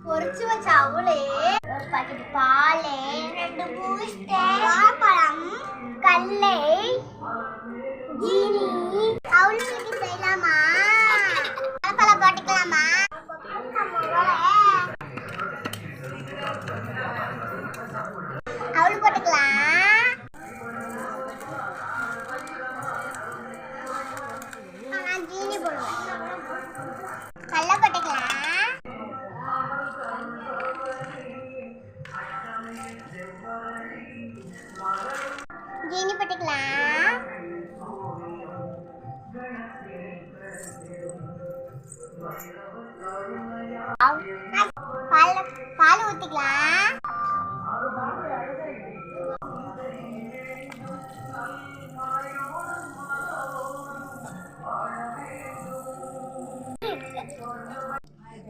பொரிச்சு வச்ச அவளே, ஒரு பாக்கெட் பால், 2 பூஸ்ட், வாழைப்பழம், கல்லை, ஜீனி. அவளுக்கு செய்யலாமா? வாழைப்பழம் போட்டுக்கலாமா? அவளு போட்டுக்கலாம். நான் ஜீனி போடுவேன். கல்லை போட்டுக்கலாம். ஜீனி போட்டுக்கலாம். பால் ஊத்திக்கலாம்.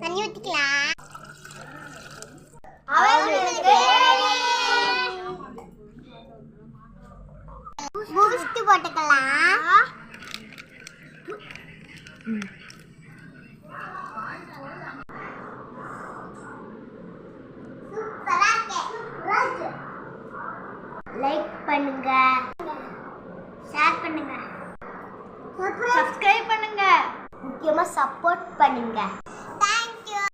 தண்ணி ஊத்திக்கலாம். பூஸ்ட் போட்டுக்கலாம். லைக் பண்ணுங்க, ஷேர் பண்ணுங்க, சப்ஸ்கிரைப் பண்ணுங்க, முக்கியமா சப்போர்ட் பண்ணுங்க.